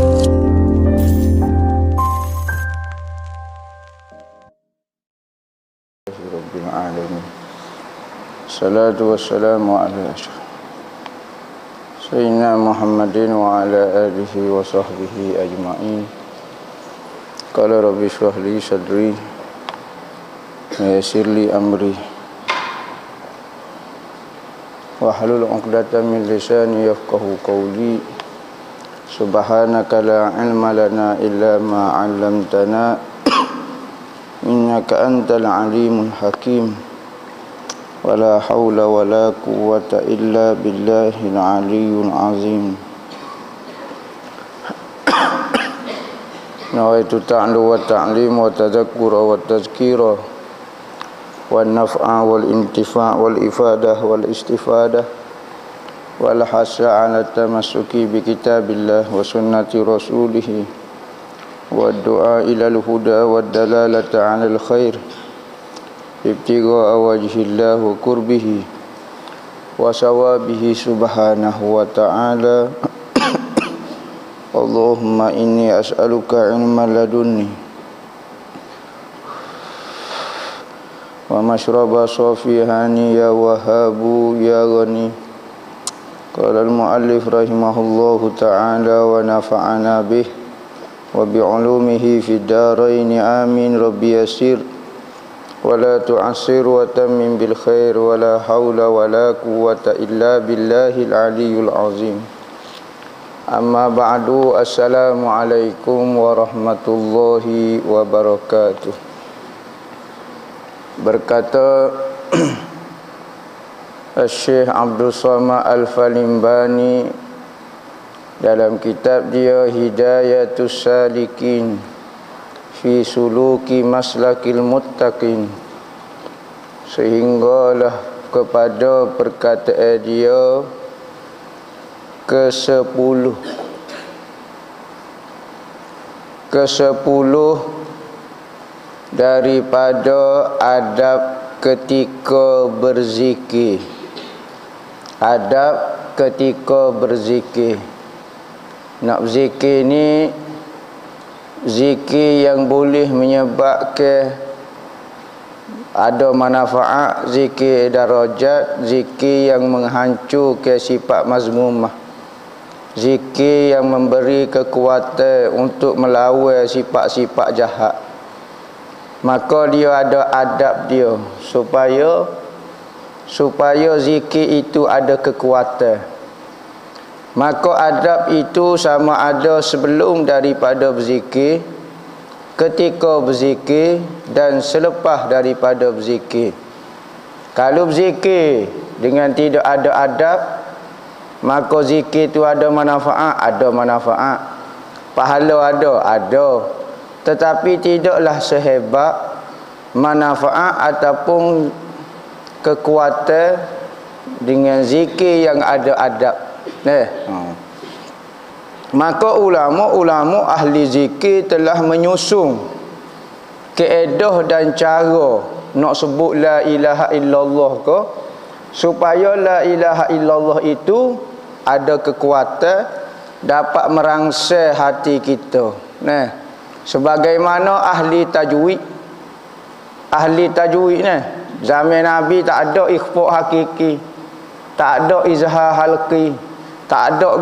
Rabbil alamin. Salatu wassalamu ala Sayyidina Muhammadin wa ala alihi wa sahbihi ajma'in. Qala rabbi shrah li sadri wa yassir li amri wahlul 'uqdatam min lisani yafqahu qawli. Subhanaka la ilma lana illa ma 'allamtana innaka antal alimul hakim. Wala haula wala quwwata illa billahil aliyyil azim. Nawaitu ta'lu wa ta'lim wa tadhakkura wa tazkira wa naf'a wal intifa' wal ifadah wal istifadah wal hasa 'ala tamassuki bi kitabillah wa sunnati rasulih wa du'a ilal huda wa dalalata 'alal khair ibtigha'a wajhillah wa qurbihi wa sawabihi subhanahu wa ta'ala. Allahumma inni as'aluka ilman ladunni wa mashraba safihani ya wahabu ya ghani. Qala al-muallif rahimahullahu ta'ala wa nafa'ana bih wa bi'ulumihi fid darain amin. Rabbi yassir wala tu'assir wa tammim bil khair wala haula wala quwwata illa billahil aliyyil azim. Amma ba'du. Assalamu alaikum warahmatullahi wabarakatuh. Berkata Syekh Abdul Samad Al-Falimbani dalam kitab dia Hidayatus Salikin fi suluki maslakil muttaqin, sehinggalah kepada perkataan dia ke-10 daripada adab ketika berzikir. Adab ketika berzikir. Nak berzikir ni zikir yang boleh menyebabkan ada manfaat, zikir darajat, zikir yang menghancurkan sifat mazmumah, zikir yang memberi kekuatan untuk melawan sifat-sifat jahat. Maka dia ada adab dia supaya zikir itu ada kekuatan. Maka adab itu sama ada sebelum daripada berzikir, ketika berzikir dan selepas daripada berzikir. Kalau berzikir dengan tidak ada adab, maka zikir itu ada manfaat, pahala ada, tetapi tidaklah sehebat manfaat ataupun kekuatan dengan zikir yang ada adab. Maka ulama ahli zikir telah menyusun kaedah dan cara nak sebut la ilaha illallah ke, supaya la ilaha illallah itu ada kekuatan, dapat merangsang hati kita. Sebagaimana ahli tajwid zaman Nabi tak ada ikhfa hakiki, tak ada izhar halqi, tak ada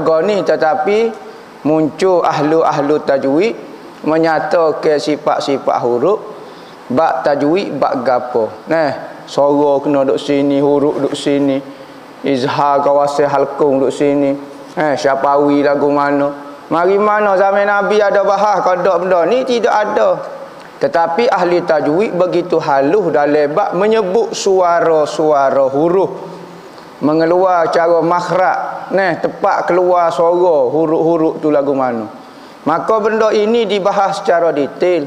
gani, tetapi muncul ahlu tajwid menyatakan sifat-sifat huruf, bab tajwid, bab gapo. Suara kena duduk sini, huruf duduk sini, izhar kawasan halqung duduk sini. Syafawi lagu mana? Mari mana zaman Nabi ada bahas qada benda ni? Tidak ada. Tetapi ahli tajwid begitu halus dalam bab menyebut suara-suara huruf, mengeluar cara makhraj, tepat keluar suara huruf-huruf tu lagu mana. Maka benda ini dibahas secara detail.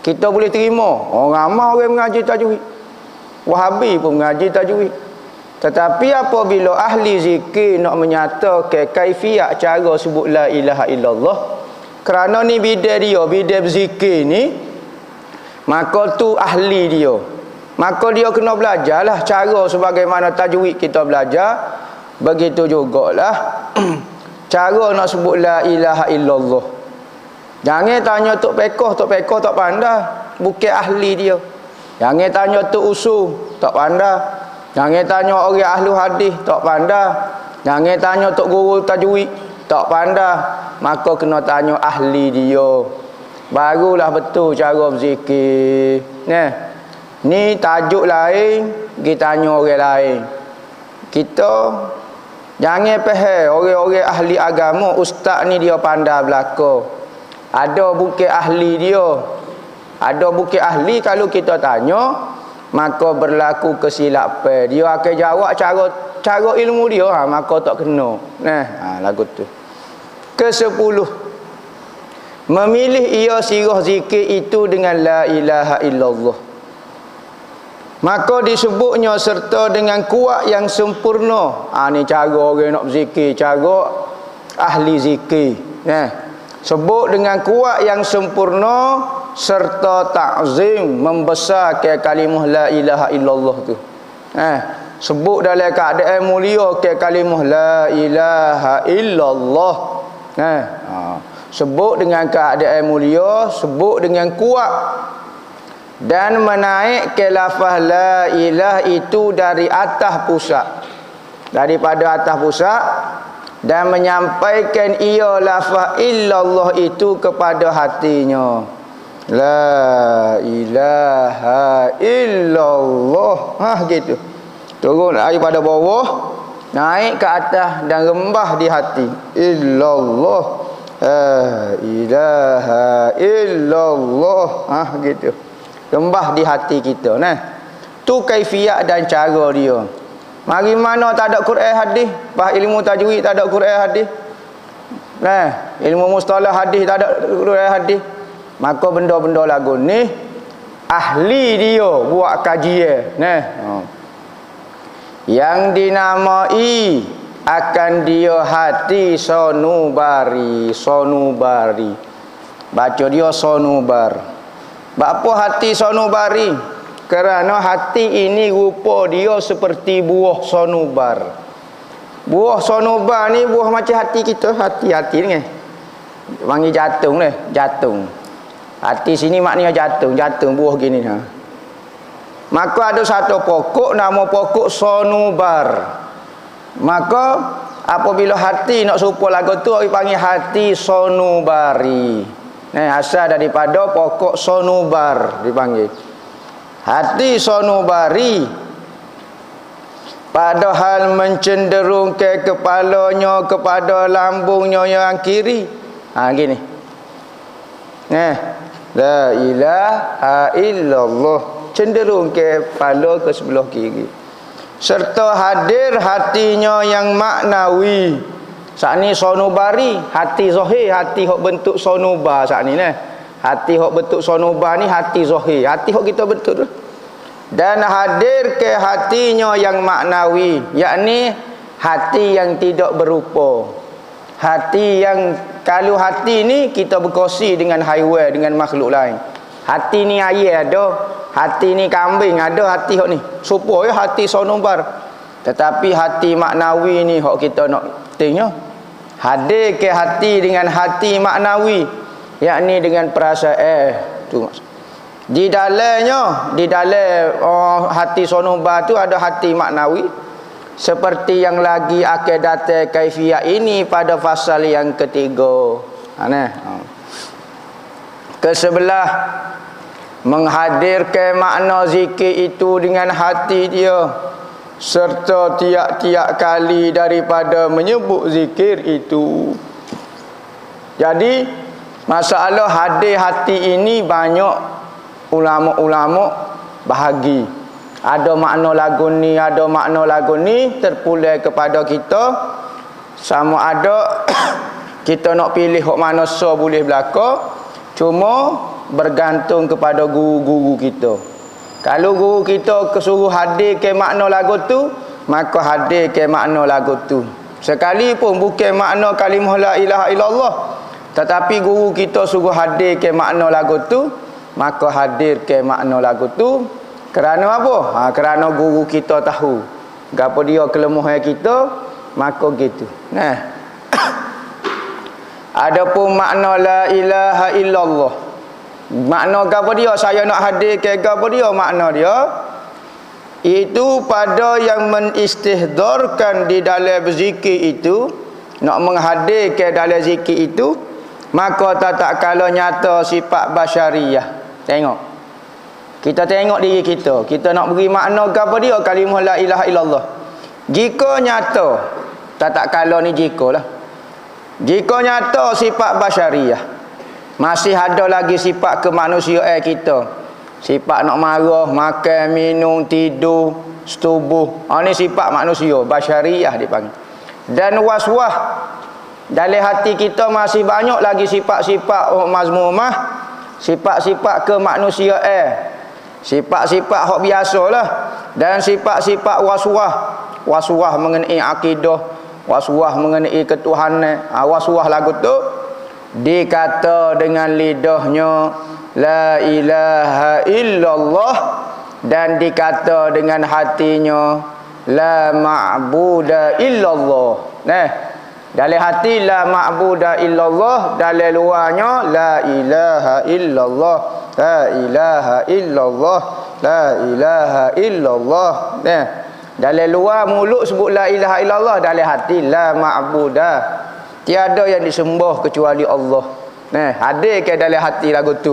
Kita boleh terima. Orang ramai orang mengaji tajwid. Wahabi pun mengaji tajwid. Tetapi apabila ahli zikir nak menyatakan kaifiat cara sebut la ilaha illallah, kerana ni bidang dia, bidang berzikir ni, maka tu ahli dia. Maka dia kena belajarlah cara sebagaimana tajwid kita belajar. Begitu jugalah cara nak sebut la ilaha illallah. Jangan tanya Tok Pekoh tak pandai, bukan ahli dia. Jangan tanya Tok Usul, tak pandai. Jangan tanya orang ahli hadis, tak pandai. Jangan tanya Tok Guru tajwid, tak pandai. Maka kena tanya ahli dia. Barulah betul cara berzikir. Ni tajuk lain, kita tanya orang lain. Kita jangan faham orang-orang ahli agama, ustaz ni dia pandai belaka. Ada bukan ahli dia. Ada bukan ahli, kalau kita tanya maka berlaku kesilapan. Dia akan jawab cara ilmu dia, maka tak kena. Lagu tu. Ke-10, memilih ia sirah zikir itu dengan la ilaha illallah. Maka disebutnya serta dengan kuat yang sempurna. Ni cara orang nak berzikir, cara ahli zikir. Sebut dengan kuat yang sempurna serta ta'zim, membesar ke kalimah la ilaha illallah tu. Sebut dalam keadaan mulia ke kalimah la ilaha illallah. Sebut dengan keadaan mulia, sebut dengan kuat, dan menaik ke lafaz la ilah itu dari atas pusat, daripada atas pusat, dan menyampaikan ia lafaz illallah itu kepada hatinya. La ilaha illallah. Gitu. Turun daripada bawah, naik ke atas dan rembah di hati. Illallah. La ilaha illallah. Gitu. Rembah di hati kita. Tu kaifiat dan cara dia. Mari mana tak ada Quran hadis, bah ilmu tajwid tak ada Quran hadis. Ilmu mustalah hadis tak ada Quran hadis. Maka benda-benda lagu ni ahli dia buat kajian. Yang dinamai akan dia hati sonubari. Baca dia sonubar. Apa hati sonubari? Kerana hati ini rupa dia seperti buah sonubar. Buah sonubar ni buah macam hati kita. Hati-hati ni panggil jatung ni. Jatung. Hati sini maknanya jatung buah gini. Maka ada satu pokok, nama pokok sonubar. Maka apabila hati nak serupa lagu tu, orang panggil hati sonubari. Asal daripada pokok sonubar dipanggil. Hati sonubari, padahal mencenderung ke kepalanya kepada lambungnya yang kiri. Gini. La ilaha illallah, cenderung ke kepala ke sebelah kiri. Serta hadir hatinya yang maknawi. Saat ni sonubari, hati zahir, hati hok bentuk sonubar saat ni. Hati hok bentuk sonubar ni hati zahir, hati hok kita bentuk tu. Dan hadir ke hatinya yang maknawi, yakni hati yang tidak berupa. Hati yang, kalau hati ni kita berkongsi dengan haiwan, dengan makhluk lain. Hati ni ayam ada, hati ni kambing ada, hati hok ni supaya hati sonubar. Tetapi hati maknawi ni hok kita nak tengok. Hadir ke hati dengan hati maknawi, yakni dengan perasaan tu maksud. Di dalam hati sonubar tu ada hati maknawi, seperti yang lagi akan datang kaifiat ini pada fasal yang ketiga. Ke-11, menghadirkan makna zikir itu dengan hati dia, serta tiap-tiap kali daripada menyebut zikir itu. Jadi masalah hadir hati ini banyak ulama-ulama bahagi. Ada makna lagu ni, ada makna lagu ni, terpulang kepada kita. Sama ada kita nak pilih hok mana so boleh belaka, cuma bergantung kepada guru-guru kita. Kalau guru kita kesuruh hadir ke makna lagu tu, maka hadir ke makna lagu tu. Sekalipun bukan makna kalimah la ilaha illallah, tetapi guru kita suruh hadir ke makna lagu tu, maka hadir ke makna lagu tu. Kerana apa? Kerana guru kita tahu gapo dia kelemahan kita, maka gitu. Adapun makna la ilaha illallah, makna apa dia? Saya nak hadir ke apa dia makna dia? Itu pada yang menistihdarkan di dalam zikir itu, nak menghadirkan dalam zikir itu, maka tak kala nyata sifat basyariah. Tengok, kita tengok diri kita, kita nak beri makna apa dia kalimah la ilaha illallah. Jika nyata, tak kala ni jika lah, jika nyata sifat basyariah, masih ada lagi sifat kemanusiaan kita. Sifat nak marah, makan, minum, tidur, setubuh. Ini sifat manusia, basyariah dipanggil. Dan waswah, dalam hati kita masih banyak lagi sifat-sifat mazmumah, sifat-sifat kemanusiaan, sifat-sifat hak biasalah. Dan sifat-sifat waswah, waswah mengenai akidah, waswah mengenai ketuhanan. Waswah lagu tu dikata dengan lidahnya la ilaha illallah, dan dikata dengan hatinya la ma'buda illallah. Dalam hati la ma'buda illallah, dalam luarnya la ilaha illallah, la ilaha illallah, la ilaha illallah. Dalam luar mulut sebut la ilaha illallah, dalam hati la ma'buda, tiada yang disembah kecuali Allah. Hadir ke dalam hati lagu tu.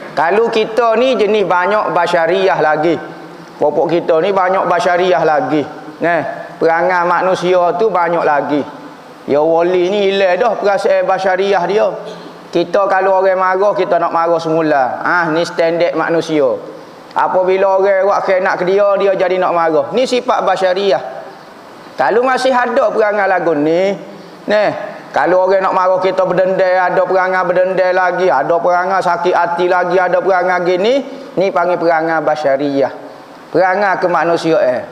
Kalau kita ni jenis banyak basyariah lagi, popok kita ni banyak basyariah lagi. Perangai manusia tu banyak lagi. Ya wali ni hilang dah perasaan basyariah dia. Kita kalau orang marah, kita nak marah semula. Ni standard manusia. Apabila orang buat khianat ke dia, dia jadi nak marah. Ni sifat basyariah. Kalau masih ada perangai lagu ni, kalau orang nak marah kita berdendam, ada perangai berdendam lagi, ada perangai sakit hati lagi, ada perangai gini, ni panggil perangai basyariah, perangai kemanusiaan.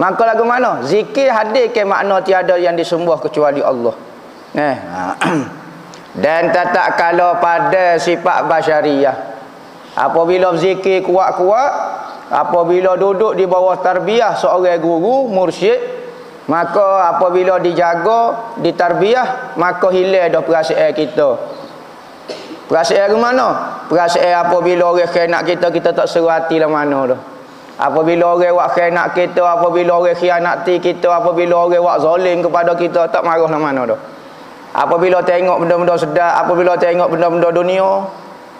Maka lagu mana? Zikir hadir ke makna tiada yang disembah kecuali Allah. Dan tak kala pada sifat basyariah. Apabila zikir kuat-kuat, apabila duduk di bawah tarbiyah seorang guru, mursyid, maka apabila dijaga, ditarbiyah, maka hilang dah perasaan kita. Perasaan ke mana? Perasaan apabila orang khianat kita, kita tak seru hati lah mana dah. Apabila orang buat khianat kita, apabila orang khianati kita, apabila orang buat zalim kepada kita, tak marah lah mana dah. Apabila tengok benda-benda sedap, apabila tengok benda-benda dunia,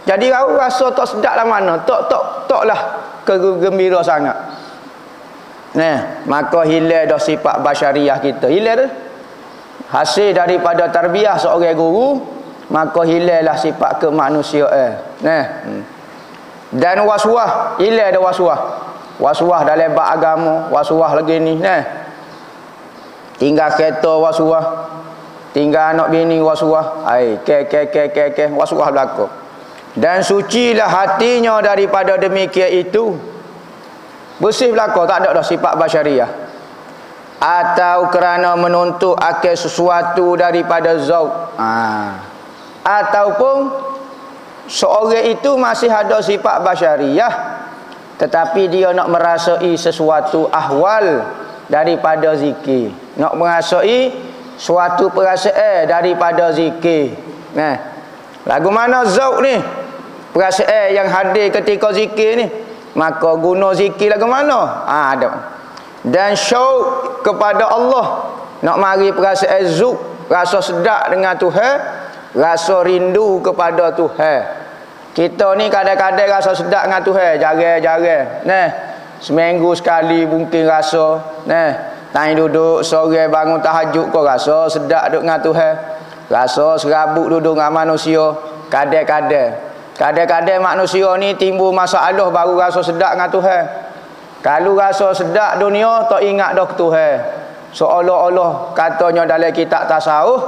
jadi rasa tak sedap lah mana, taklah kegembira sangat. Maka hilang dah sifat basyariah kita. Hilang dah. Hasil daripada tarbiyah seorang guru, maka hilanglah sifat kemanusiaan. Dan waswah, hilang dah waswah. Waswah dalam bab agama, waswah lagi ni. Tinggal kereta waswah, tinggal anak bini waswah, waswah belaka. Dan sucilah hatinya daripada demikian itu. Bersih belaka, tak ada dah sifat basyariah. Atau kerana menuntut akal sesuatu daripada zauq. Ataupun seorang itu masih ada sifat basyariah, tetapi dia nak merasai sesuatu ahwal daripada zikir, nak merasai suatu perasaan daripada zikir. Lagu mana zauq ni? Perasaan yang hadir ketika zikir ni. Maka guna zikir lagu mana? Ada. Dan syauq kepada Allah, nak mari perasaan zuk, rasa sedap dengan Tuhan, rasa rindu kepada Tuhan. Kita ni kadang-kadang rasa sedap dengan Tuhan, jarang-jarang. Seminggu sekali mungkin rasa. Tanya duduk sore bangun tahajud kau rasa sedap duduk dengan Tuhan. Rasa serabut duduk dengan manusia, kadang-kadang. Kadang-kadang manusia ni timbul masalah baru rasa sedap dengan Tuhan. Kalau rasa sedap dunia, tak ingat dah ke Tuhan. Seolah-olah katanya dalam kitab tasawuf,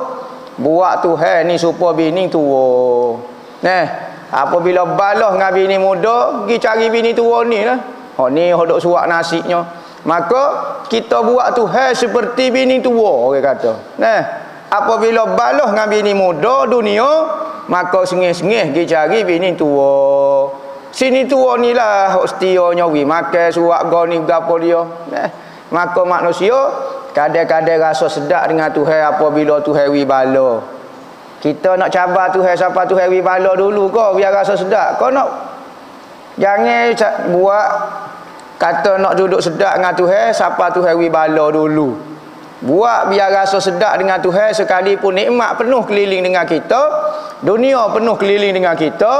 buat Tuhan ni supaya bini tua. Apabila balah dengan bini muda, pergi cari bini tua ni lah. Ni hodok suak nasinya. Maka kita buat Tuhan seperti bini tua, orang kata. Apabila balah dengan bini muda dunia, maka sengih-sengih pergi cari bini tua. Sini tua ni lah hok setianya wi makan suak goni gapo dia. Maka manusia kadang-kadang rasa sedap dengan Tuhan apabila Tuhan wi bala. Kita nak cabar Tuhan siapa Tuhan wi bala dulu kau biar rasa sedap. Kau nak jangan buat kata nak duduk sedap dengan Tuhan siapa Tuhan wi bala dulu. Buat biar rasa sedap dengan Tuhan sekalipun nikmat penuh keliling dengan kita, dunia penuh keliling dengan kita,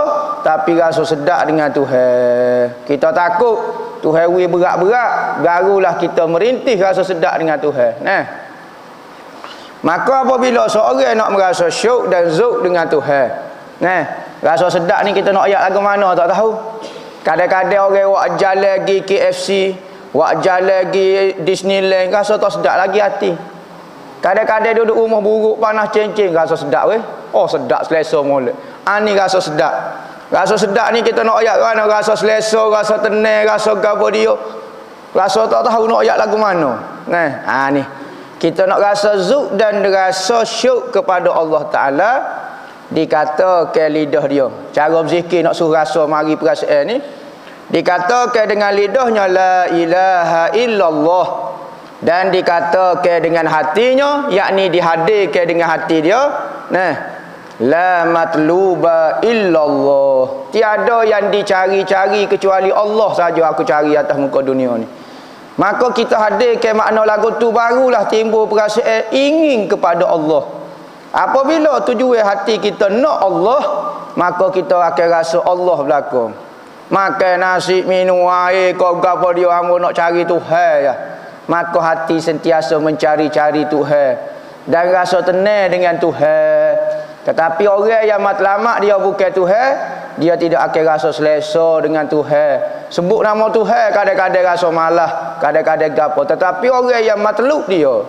tapi rasa sedap dengan Tuhan. Kita takut Tuhan wi berat-berat, barulah kita merintih rasa sedap dengan Tuhan. Nah. Maka apabila seorang nak merasa syuk dan zuk dengan Tuhan, nah, rasa sedap ni kita nak ayat lagu mana tak tahu. Kadang-kadang orang wak jalan lagi KFC, wak jalan lagi Disneyland, rasa tak sedap lagi hati. Kadang-kadang duduk rumah buruk panas cincin, rasa sedap weh. Oh sedap selesa molek. Ni rasa sedap. Rasa sedap ni kita nak ayat mana, rasa selesa, rasa tenang, rasa gapo dia. Rasa tak tahu nak ayat lagu mana. Nah, ni. Kita nak rasa zuk dan rasa syuk kepada Allah Ta'ala, dikatakan lidah dia. Cara berzikir nak suruh rasa mari perasaan ni, dikatakan dengan lidahnya la ilaha illallah, dan dikatakan dengan hatinya, yakni dihadirkan dengan hati dia, nah, la matluba illallah, tiada yang dicari-cari kecuali Allah saja aku cari atas muka dunia ni. Maka kita hadirkan makna lagu tu, barulah timbul perasaan ingin kepada Allah. Apabila tujuan hati kita nak Allah, maka kita akan rasa Allah berlaku. Makan nasi, minum air, kau gapo dia hamba nak cari Tuhan ya. Maka hati sentiasa mencari-cari Tuhan dan rasa tenang dengan Tuhan. Tetapi orang yang matlamat dia bukan Tuhan, dia tidak akan rasa selesa dengan Tuhan. Sebut nama Tuhan kadang-kadang rasa malah, kadang-kadang gapo. Tetapi orang yang matlub dia,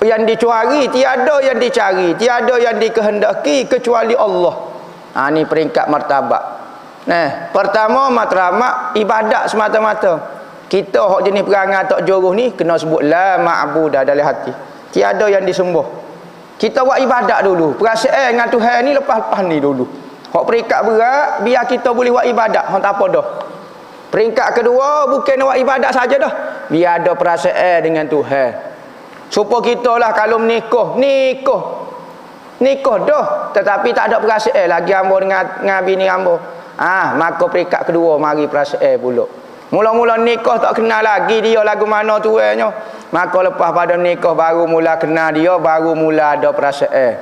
yang dicari, tiada yang dicari, tiada yang dikehendaki kecuali Allah. Ni peringkat martabat. Nah, pertama matlamat ibadat semata-mata. Kita hok jenis perangai tak joruh ni kena sebut la ma'budah dalam hati. Tiada yang disembah. Kita buat ibadat dulu. Perasaan dengan Tuhan ni lepas-lepas ni dulu. Hok peringkat berat biar kita boleh buat ibadat. Hok tak apa dah. Peringkat kedua bukan buat ibadat saja dah. Biar ada perasaan dengan Tuhan. Supaya kita lah kalau nikah dah, tetapi tak ada perasaan lagi hamba dengan bini hamba. Maka peringkat kedua mari perasaan pula. Mula-mula nikah tak kenal lagi dia lagu mana tuannya. Maka lepas pada nikah baru mula kenal dia, baru mula ada perasaan.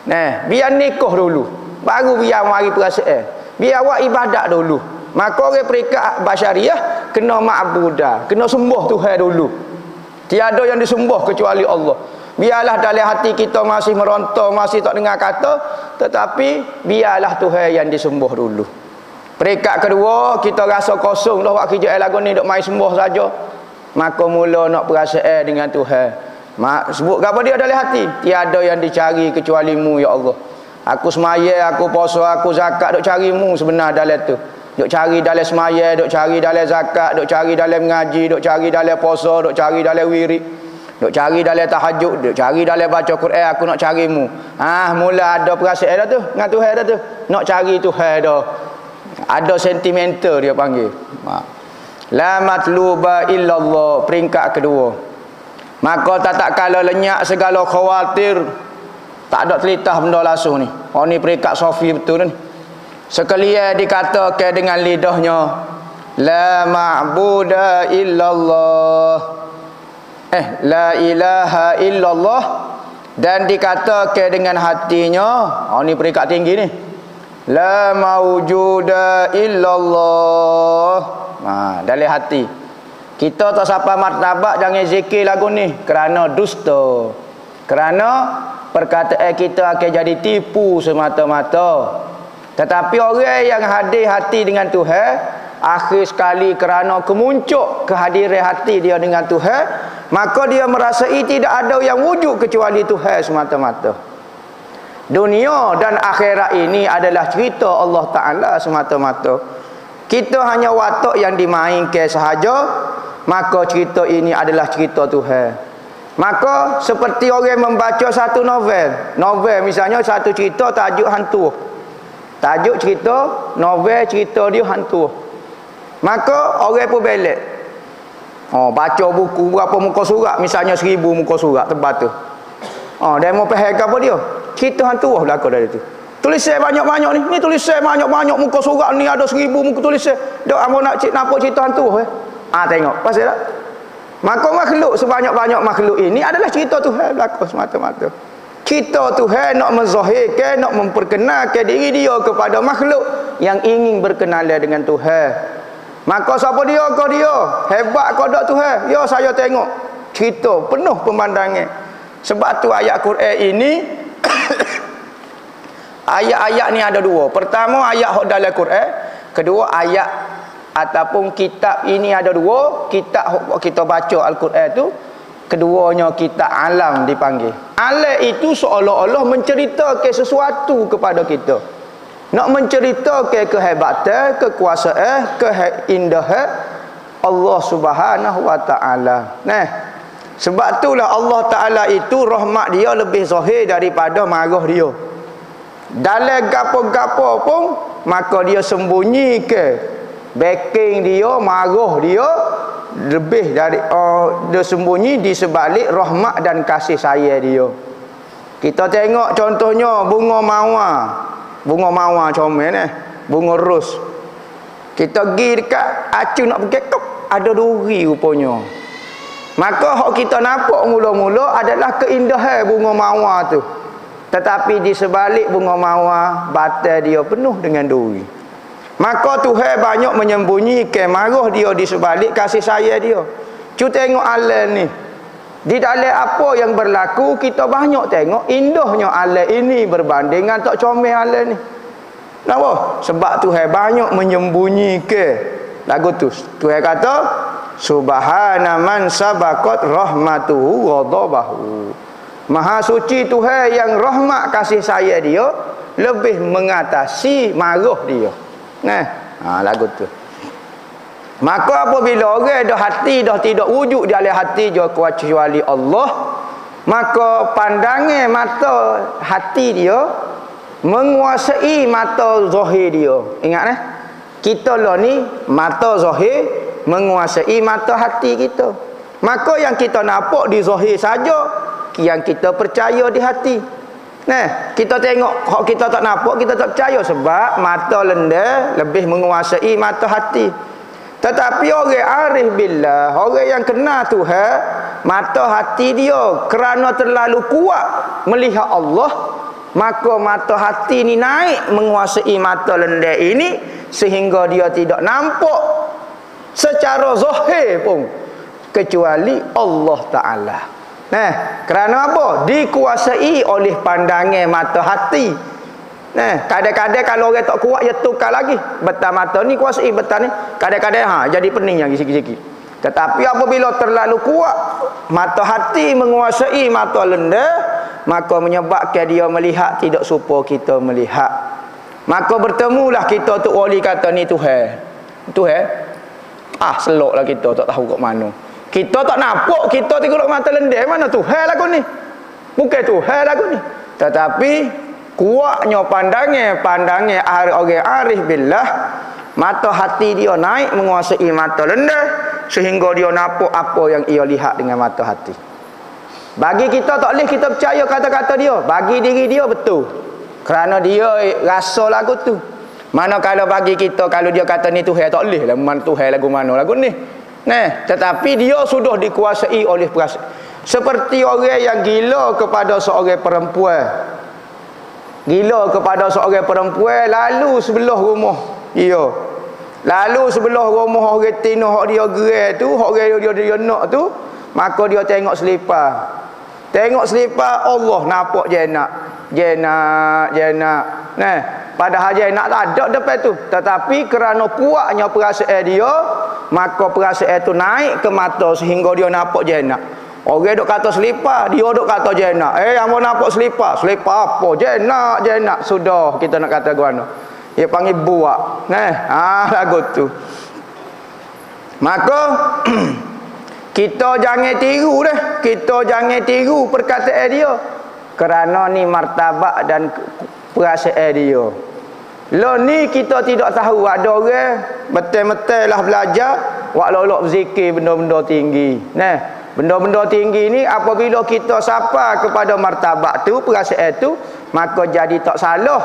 Nah, biar nikah dulu, baru biar mari perasaan. Biar buat ibadat dulu. Maka orang peringkat basyariah kena ma'budah, kena sembah Tuhan dulu. Tiada yang disembah kecuali Allah. Biarlah dalam hati kita masih meronta, masih tak dengar kata, tetapi biarlah Tuhan yang disembah dulu. Peringkat kedua, kita rasa kosong dah buat kerja lagu ni duk main sembah saja. Maka mula nak perasaan dengan Tuhan. Sebut apa dia dalam hati? Tiada yang dicari kecuali-Mu ya Allah. Aku semaya, aku puasa, aku zakat duk cari-Mu sebenar dalam tu. Duk cari dalam semaya, duk cari dalam zakat, duk cari dalam mengaji, duk cari dalam puasa, duk cari dalam wirid, duk cari dalam tahajud, duk cari dalam baca Quran. Aku nak cari-Mu. Mula ada perasaan dah tu dengan Tuhan dah tu. Nak cari Tuhan dah. Ada sentimental dia panggil. La matluba illallah, peringkat kedua. Maka tak kala lenyap segala khawatir, tak ada telitah benda langsung ni. Ni peringkat sofi betul ni. Sekalian dikatakan dengan lidahnya la ma'buda illallah, la ilaha illallah, dan dikatakan dengan hatinya, ni peringkat tinggi ni, la mawjuda illallah. Dalam hati kita tak sampai martabat jangan zikir lagu ni kerana dusta, kerana perkataan kita akan jadi tipu semata-mata. Tetapi orang yang hadir hati dengan Tuhan, akhir sekali kerana kemuncuk kehadiran hati dia dengan Tuhan, maka dia merasai tidak ada yang wujud kecuali Tuhan semata-mata. Dunia dan akhirat ini adalah cerita Allah Ta'ala semata-mata. Kita hanya watak yang dimainkan sahaja, maka cerita ini adalah cerita Tuhan. Maka seperti orang membaca satu novel misalnya satu cerita tajuk hantu. Tajuk cerita novel, cerita dia hantu. Maka orang pun belek. Baca buku berapa muka surat, misalnya 1000 muka surat tebal tu. Dia mau faham apa dia? Kita hang tua belaka dari tu. Tulisan banyak-banyak ni. Ni tulisan banyak-banyak muka surat ni ada 1000 muka tulisan. Dok amo nak nampak cerita hang tua tengok. Pasal tak? Maka makhluk sebanyak-banyak makhluk ini adalah cerita Tuhan belaka semata-mata. Kita Tuhan nak menzahirkan, nak memperkenalkan diri dia kepada makhluk yang ingin berkenalan dengan Tuhan. Maka siapa dia? Kau dia. Hebat kau dak Tuhan. Ya saya tengok. Cerita penuh pemandangan. Sebab tu ayat Quran ini ayat-ayat ni ada dua. Pertama ayat hok dalam Quran, kedua ayat ataupun kitab ini ada dua. Kitab kita baca Al-Quran tu, keduanya kitab alam dipanggil. Alam itu seolah-olah menceritakan sesuatu kepada kita. Nak menceritakan kehebatan, kekuasaan, keindahan Allah Subhanahu wa taala. Nah, sebab itulah Allah Taala itu rahmat dia lebih zahir daripada marah dia. Dalam gapo-gapo pun maka dia sembunyikan backing dia, marah dia lebih dari dia sembunyi di sebalik rahmat dan kasih sayang dia. Kita tengok contohnya bunga mawar. Bunga mawar comel bunga ros. Kita pergi dekat acu nak pergi kep, ada duri rupanya. Maka hak kita nampak mula-mula adalah keindahan bunga mawar tu. Tetapi di sebalik bunga mawar, batal dia penuh dengan duri. Maka Tuhan banyak menyembunyikan marah dia di sebalik kasih sayang dia. Cuba tengok alam ni. Di dalam apa yang berlaku, kita banyak tengok indahnya alam ini berbanding dengan tak comel alam ni. Kenapa? Sebab Tuhan banyak menyembunyikan. Lagu tu Tuhan kata subhana man sabaqat rahmatuhu ghadabahu. Maha suci Tuhan yang rahmat kasih sayang dia lebih mengatasi marah dia. Lagu tu. Maka apabila orang dah hati dah tidak wujud dalam hati dia kecuali Allah, maka pandangan mata hati dia menguasai mata zahir dia. Ingat kita lah ni mata zahir menguasai mata hati kita. Maka yang kita nampak di zahir saja, yang kita percaya di hati. Kita tengok hak kita tak nampak, kita tak percaya sebab mata lenda lebih menguasai mata hati. Tetapi orang arif billah, orang yang kenal Tuhan, mata hati dia kerana terlalu kuat melihat Allah, maka mata hati ni naik menguasai mata lenda ini sehingga dia tidak nampak secara zahir pun kecuali Allah Ta'ala. Kerana apa? Dikuasai oleh pandangan mata hati. Kadang-kadang kalau orang tak kuat, dia tukar lagi. Betal mata ni kuasai betal ni. Kadang-kadang jadi pening lagi sikit-sikit. Tetapi apabila terlalu kuat mata hati menguasai mata lenda, maka menyebabkan dia melihat tidak serupa kita melihat. Maka bertemulah kita tu wali kata ni Tuhan. Tuhan seloklah kita tak tahu kat mana. Kita tak nampak, kita tengok mata lenda mana Tuhan lagu ni. Bukan Tuhan lagu ni. Tetapi kuatnya pandangan orang arif billah, mata hati dia naik menguasai mata lenda sehingga dia nampak apa yang ia lihat dengan mata hati. Bagi kita tak boleh kita percaya kata-kata dia. Bagi diri dia betul, kerana dia rasa lagu tu. Mana kalau bagi kita, kalau dia kata ni Tuhan, tak boleh lah mana Tuhan lagu mana lagu ni. Tetapi dia sudah dikuasai oleh perasaan. Seperti orang yang gila kepada seorang perempuan. Gila kepada seorang perempuan lalu sebelah rumah dia. Lalu sebelah rumah orang tino hak dia gerai tu, hak dia nak tu, maka dia tengok selipar. Tengok selipar, Allah nampak jenak. Padahal jenak tak ada depan tu. Tetapi kerana kuatnya perasaan dia, maka perasaan tu naik ke mata sehingga dia nampak jenak. Orang duk kata selipar, dia duk kata jenak. Yang mau nampak selipar? Selipar apa? Jenak. Sudah kita nak kata guano. Dia panggil buak. Lagu tu. Maka kita jangan tiru dah. Kita jangan tiru perkataan dia. Kerana ni martabat dan perasaan dia. Lo ni kita tidak tahu ada orang betul-betul lah belajar wak lolok berzikir benda-benda tinggi. Benda-benda tinggi ni apabila kita sapa kepada martabat tu, perasaan tu, maka jadi tak salah.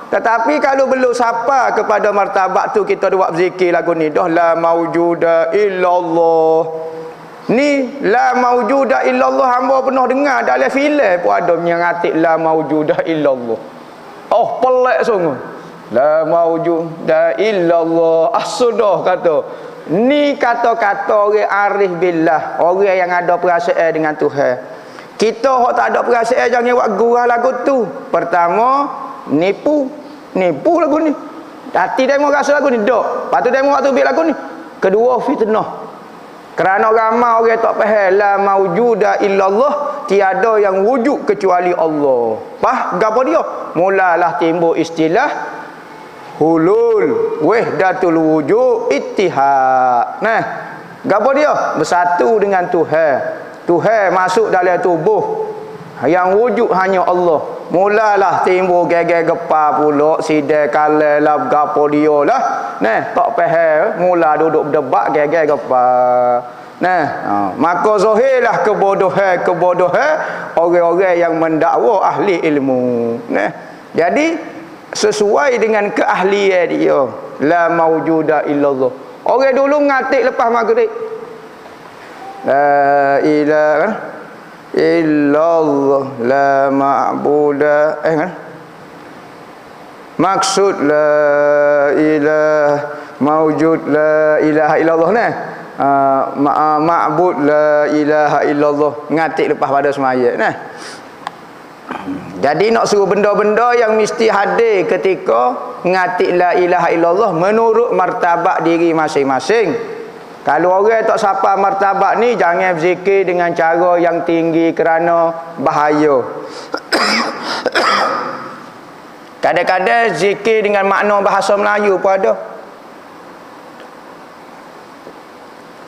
Tetapi kalau belum sapa kepada martabat tu, kita buat zikir lagu ni dah, la maujuda illallah. Ni la maujuda illallah, hamba pernah dengar dalam filem pun ada mengatik la maujuda illallah. Oh, pelik sungguh. La maujuda illallah. Sudah kata. Ni kata-kata orang arif billah, orang yang ada perasaan dengan Tuhan. Kita hok tak ada perasaan jangan buat gurau lagu tu. Pertama, nipu lagu ni. Hati demo rasa lagu ni dak. Lepas tu demo waktu bil lagu ni. Kedua, fitnah. Kerana ramai orang tak faham la maujuda illallah, tiada yang wujud kecuali Allah. Gapo dia? Mulalah timbul istilah hulul, wahdatul wujud, ittihad. Nah, gapo dia? Bersatu dengan Tuhan. Tuhan masuk dalam tubuh. Yang wujud hanya Allah. Mulalah timbul geger gepa pula, sidai kalai lah, gapo dia lah. Nah, tak faham, mula duduk berdebat geger gepa. Nah, maka zahirlah kebodohan orang-orang yang mendakwa ahli ilmu. Nah, jadi sesuai dengan keahlian dia, la maujuda illallah. Orang dulu ngatik lepas maghrib, la ilaha illallah, la ma'buda kan, maksud la ilaha maujud la ilaha illallah nah, ma'bud la ilaha illallah, ngatik lepas pada semaya nah. Jadi nak suruh benda-benda yang mesti hadir ketika ngatik la ilaha illallah menurut martabat diri masing-masing. Kalau orang tak sapa martabat ni, jangan berzikir dengan cara yang tinggi kerana bahaya. Kadang-kadang zikir dengan makna bahasa Melayu pun ada.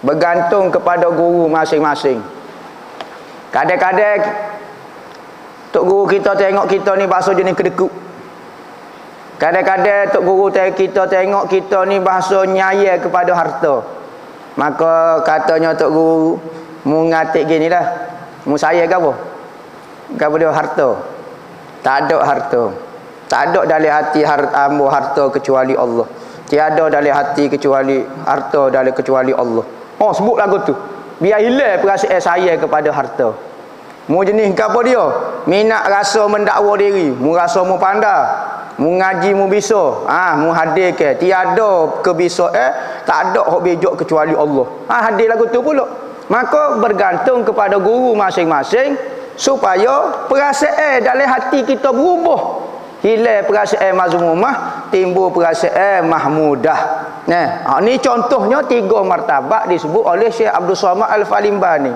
Bergantung kepada guru masing-masing. Kadang-kadang tok guru kita tengok kita ni bahasa jenis kedekut. Kadang-kadang tok guru kita tengok kita ni bahasa nyaya kepada harta. Maka katanya tok guru, mu ngatik gini lah, mu saya ke apa? Apa dia harta? Tak ada harta. Tak ada dalam hati hamba harta kecuali Allah. Tiada dalam hati kecuali harta kecuali Allah. Oh, sebut lagu tu. Biar hilang perasaan saya kepada harta. Mu jenis apa dia? Minat rasa mendakwa diri, mu rasa mu pandai, mu ngaji mu bisa, mu hadir ke tiada kebisaan, tak ada hok bejok kecuali Allah. Hadir lagu tu pula. Maka bergantung kepada guru masing-masing supaya perasaan dalam hati kita berubah. Hilang perasaan mazmumah, timbul perasaan mahmudah. Nah, ni contohnya 3 martabat disebut oleh Syekh Abdul Somad Al-Falimbani.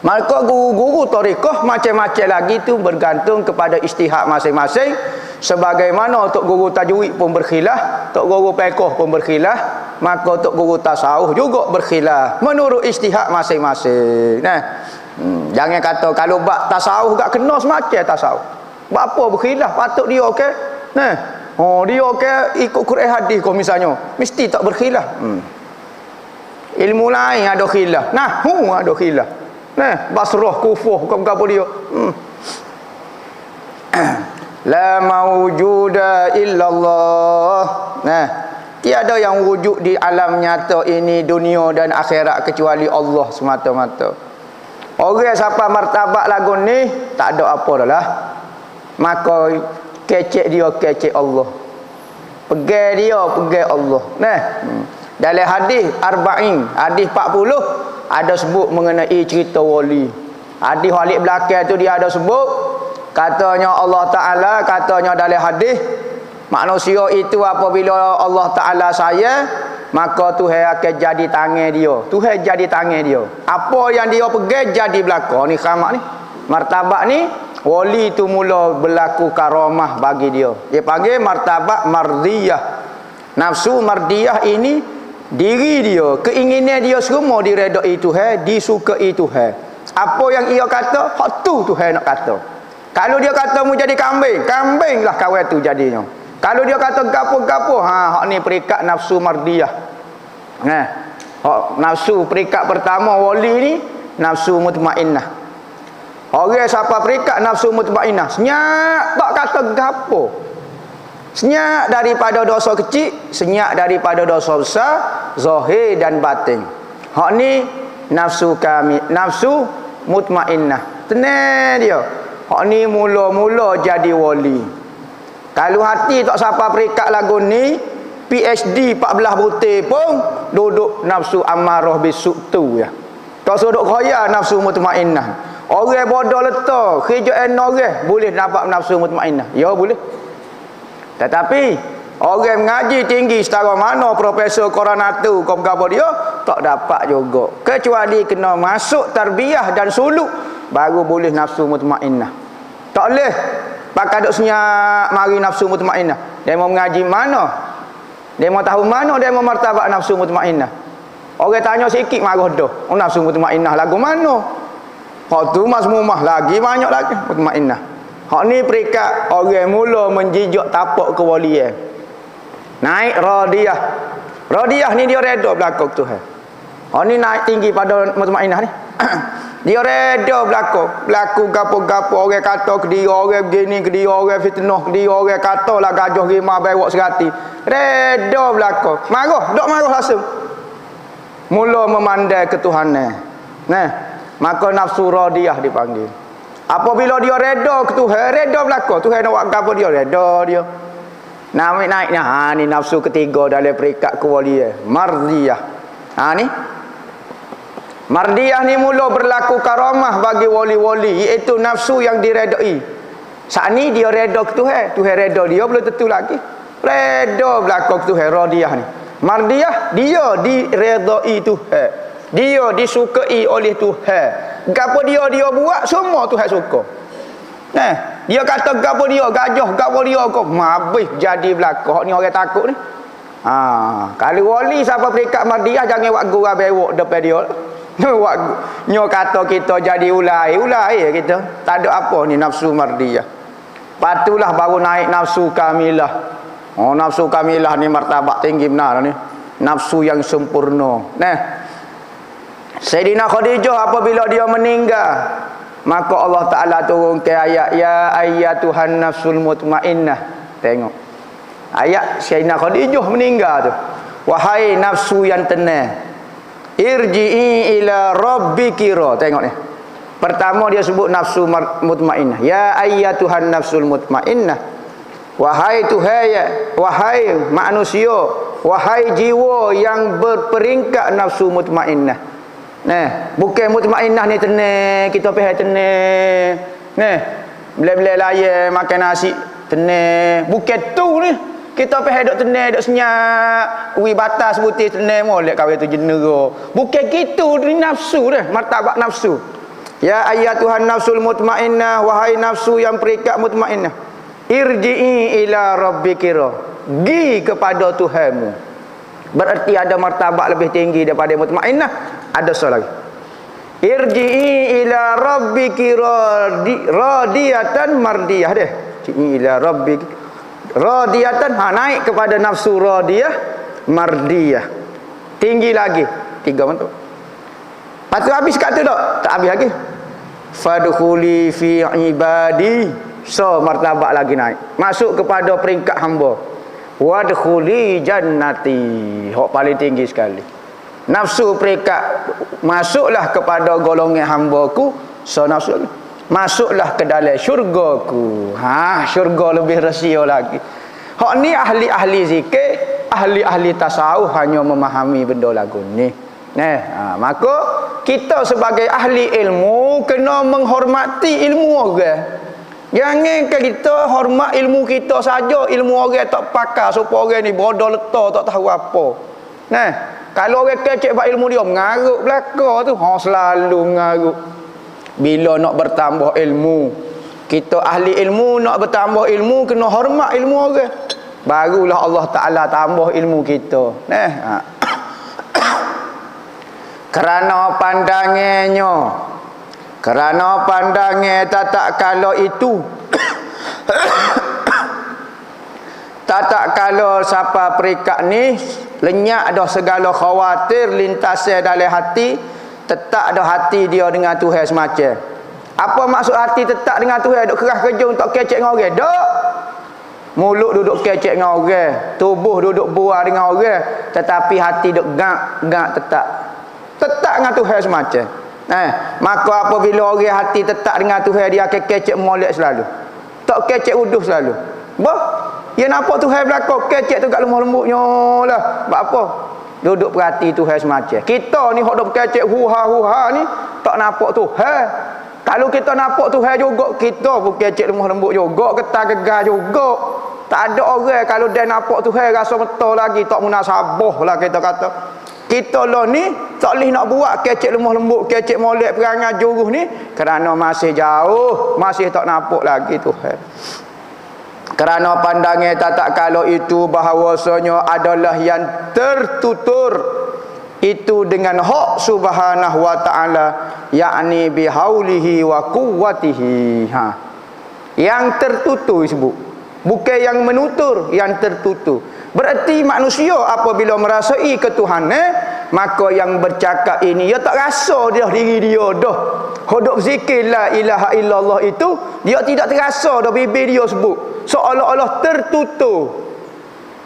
Maka guru-guru tarekat macam-macam lagi tu bergantung kepada ijtihad masing-masing. Sebagaimana tok guru tajwid pun berkhilaf, tok guru fiqh pun berkhilaf, maka tok guru tasawuf juga berkhilaf menurut ijtihad masing-masing. Nah, jangan kata kalau bab tasawuf gak kena semacam tasawuf. Bab apa berkhilaf patut dia okey. Nah, dia okey ikut Quran hadis kau misalnya, mesti tak berkhilaf. Ilmu lain ada khilaf. Nah, ada khilaf. Nah, Basrah, Kufah, apa dia? La maujuda illallah. Nah, tiada yang wujud di alam nyata ini, dunia dan akhirat kecuali Allah semata-mata. Orang siapa martabat lagu ni tak ada apa dah lah. Maka kecek dia kecek Allah. Pegang dia pegang Allah. Nah, dalam hadis arba'in, hadis 40 ada sebut mengenai cerita wali. Hadis balik belakang tu dia ada sebut, katanya Allah Ta'ala, katanya dalam hadis, manusia itu apabila Allah Ta'ala sayang, maka Tuhan akan jadi tangan dia. Tuhan jadi tangan dia. Apa yang dia pegang jadi belakang. Ni khamak ni. Martabat ni, wali tu mula berlaku karamah bagi dia. Dia panggil martabat mardiyah. Nafsu mardiyah ini, diri dia, keinginan dia semua diredai Tuhan, disukai Tuhan. Apa yang ia kata, hak tu Tuhan nak kata. Kalau dia kata mu jadi kambing, kambinglah kawan tu jadinya. Kalau dia kata gapo-gapo, hak ni perikat nafsu mardiyah. Hak nafsu perikat pertama wali ni nafsu mutmainnah. Orang siapa perikat nafsu mutmainnah, senyap tak kata gapo. Senyap daripada dosa kecil, senyap daripada dosa besar, zahir dan batin. Hak ni nafsu kami, nafsu mutmainnah. Tenang dia. Hak ni mula-mula jadi wali. Kalau hati tak siapa perikat lagu ni, PhD 14 butir pun duduk nafsu amarah bisuk tu ya. Tak suduk kaya nafsu mutmainnah. Orang bodoh letak, kerja orang boleh dapat nafsu mutmainnah. Ya boleh. Tetapi orang mengaji tinggi setara mana profesor Koronatu kau berapa dia tak dapat juga. Kecuali kena masuk tarbiyah dan suluk baru boleh nafsu mutmainnah. Tak boleh pakai duk senyap mari nafsu mutmainnah. Dia mau mengaji mana? Dia mau tahu mana dia mau martabat nafsu mutmainnah. Orang tanya sikit marah dah. Oh, nafsu mutmainnah lagu mana? Hak tu masmumah lagi banyak lagi mutmainnah. Hak ni peringkat orang mula menjijak tapak kewalian. Naik radiyah. Radiyah ni dia reda belakang Tuhan. Hak ni naik tinggi pada mutmainnah ni. Dia reda belakang. Berlaku gapo-gapo orang kata ke dia, orang begini ke dia, orang fitnah ke dia, orang kata lah gajah rimau bewak serati. Reda belakang. Marah, dok marah langsung. Mula memandai ketuhanan. Nah, maka nafsu radiyah dipanggil. Apabila dia reda ke Tuhan, reda belakang. Tuhan nak buat apa dia? Reda dia. Naik-naiknya. Ha, ni nafsu ketiga dalam peringkat kewalian. Mardiyah. Ha ni. Mardiyah ni mula berlaku karamah bagi wali-wali. Iaitu nafsu yang diredai. Saat ni dia reda ke Tuhan. Tuhan reda dia belum tentu lagi. Reda belakang ke Tuhan. Radiyah ni. Mardiyah, dia diredai Tuhan. Dia disukai oleh Tuhan. Gapo dia buat semua Tuhan suka. Nah, dia kata gapo dia gajah, gapo dia kok mabih jadi belakang. Ni orang takut ni. Ha, kalau wali siapa peringkat Mardiyah jangan buat gurau bewok depan dia. Buat nyo kata kita jadi ulai kita. Tak ada apa ni nafsu Mardiyah. Patulah baru naik nafsu kamilah. Oh, nafsu kamilah ni martabat tinggi benar ni. Nafsu yang sempurna. Nah, Sayyidina Khadijah apabila dia meninggal, maka Allah Ta'ala turunkan ayat ya ayyatuhan nafsul mutmainnah. Tengok ayat Sayyidina Khadijah meninggal tu. Wahai nafsu yang tenang, irji'i ila rabbiki. Tengok ni. Pertama dia sebut nafsu mutmainnah. Ya ayyatuhan nafsul mutmainnah. Wahai Tuhan ya, wahai manusia, wahai jiwa yang berperingkat nafsu mutmainnah. Nah, bukan mutmainnah ni tenang, kita pergi tenang. Nah, belai-belai layan makan nasi tenang. Bukan tu ni. Kita pergi duk tenang, duk senyap, wi batas putih tenang molek kau itu jenera. Bukan gitu ni nafsu dah, martabat nafsu. Ya ayyatuhan nafsul mutmainnah, wahai nafsu yang peringkat mutmainnah. Irji'i ila rabbiki. Gi kepada Tuhanmu. Berarti ada martabat lebih tinggi daripada mutmainnah. Ada soal lagi. Irji'i ila rabbiki radiyatan mardiyah deh. Irji'i ila rabbiki radiyatan. Ha, naik kepada nafsu radiyah mardiyah. Tinggi lagi. 3 bentuk. Lepas tu habis kat tu tak? Tak habis lagi. Fadkhuli fi ibadi. So martabat lagi naik. Masuk kepada peringkat hamba. Wadkhuli jannati. Hak paling tinggi sekali. Nafsu peringkat masuklah kepada golongan hamba-Ku. So nafsu lagi. Masuklah ke dalam syurga-Ku. Ha, syurga lebih rahsia lagi. Hak ni ahli-ahli zikir, ahli-ahli tasawuf hanya memahami benda lagu ni. Nah, maka kita sebagai ahli ilmu kena menghormati ilmu orang. Jangan kita hormat ilmu kita saja, ilmu orang tak pakar supaya orang ni bodoh letak tak tahu apa. Nah, kalau orang kecek buat ilmu dia mengaruk belaka tu, selalu mengaruk. Bila nak bertambah ilmu, kita ahli ilmu nak bertambah ilmu kena hormat ilmu orang. Barulah Allah Taala tambah ilmu kita. Nah, kerana pandangannya tatak kala itu tatak kala siapa perikat ni lenyap dah segala khawatir lintasnya dalam hati, tetap dah hati dia dengan Tuhan semacam. Apa maksud hati tetap dengan Tuhan? Duk keras kerja untuk kecek dengan orang? Dok. Mulut duduk kecek dengan orang, tubuh duduk buah dengan orang, tetapi hati duk gak tetap. Tetap dengan Tuhan semacam. Maka apabila orang hati tetap dengan Tuhan, dia akan kecek molek selalu. Tak kecek uduh selalu. Bah, dia nampak Tuhan belakang, kecek tu kat lemah lembutnya lah. Buat apa? Duduk perhati Tuhan semacam. Kita ni hok dok kecek huha-huha ni tak nampak Tuhan. Kalau kita nampak Tuhan juga, kita pun kecek lemah lembut juga, getah gegar juga. Tak ada orang kalau dia nampak Tuhan rasa betul lagi, tak munasabah lah kita kata. Kita lah ni tak boleh nak buat kecek lemah lembut, kecek molek perangai juruh ni kerana masih jauh, masih tak nampak lagi Tuhan. Kerana pandangan tak kalau itu bahawasanya adalah yang tertutur itu dengan hak subhanahu wa ta'ala, yakni bihaulihi wa quwwatihi. Yang tertutur disebut, bukan yang menutur, yang tertutur. Berarti manusia apabila merasai ketuhanan, maka yang bercakap ini dia tak rasa dah diri dia dah. Hodok zikir la ilaha illallah itu dia tidak terasa dah bibir dia sebut, seolah-olah tertutur.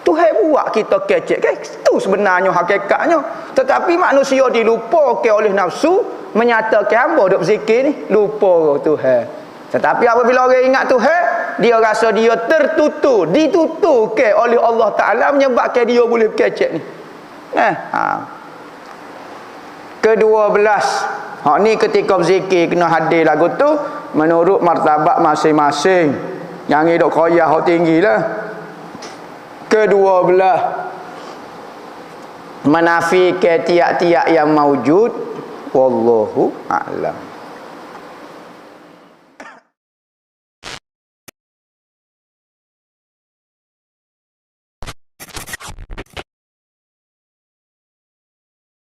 Tuhan buat kita kecek kan? Itu sebenarnya hakikatnya. Tetapi manusia dilupakan oleh nafsu, menyatakan hamba duk zikir ni, lupa Tuhan. Tetapi apabila orang ingat Tuhan, dia rasa dia tertutur, dituturkan oleh Allah Ta'ala, menyebabkan dia boleh kecek ni. Ke-12. Ni ketika berzikir kena hadir lagu tu menurut martabat masing-masing. Yang hidup koyah hak tinggi lah. Ke-12, menafikan tiap-tiap yang maujud. Wallahu a'lam.